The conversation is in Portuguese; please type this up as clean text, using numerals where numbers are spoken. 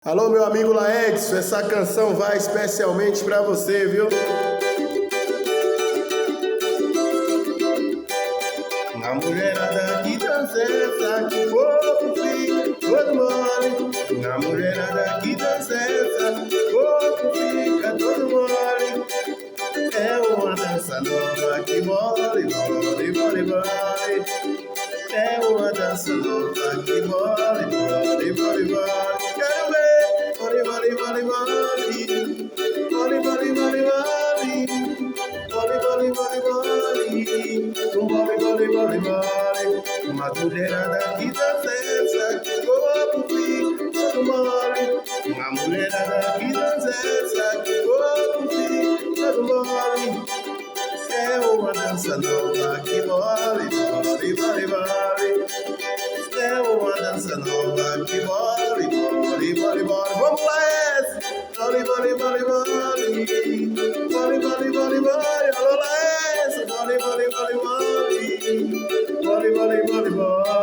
Alô, meu amigo Laedson, essa canção vai especialmente pra você, viu? A mulherada que dança essa, que o corpo fica todo mole. A mulherada que dança essa, o corpo fica todo mole. É uma dança nova que mole, mole, mole, mole. É uma dança nova que mole, mole, mole, mole. Quero ver, mole, mole, mole, mole. Mole, mole, mole, mole. Mole, mole, mole, mole. Mole, mole, mole, mole. Uma mulherada que dança essa, que o corpo fica todo mole. Uma mulherada que dança essa, que o corpo fica todo mole. É uma dança nova que mole, mole, mole, mole. É uma dança nova que mole, mole, mole, mole. Vamos lá, esse! Mole, mole, mole, mole. Mole, mole, mole, mole. Alô, lá, esse! Mole, mole, mole, mole. Mole, mole, mole, mole.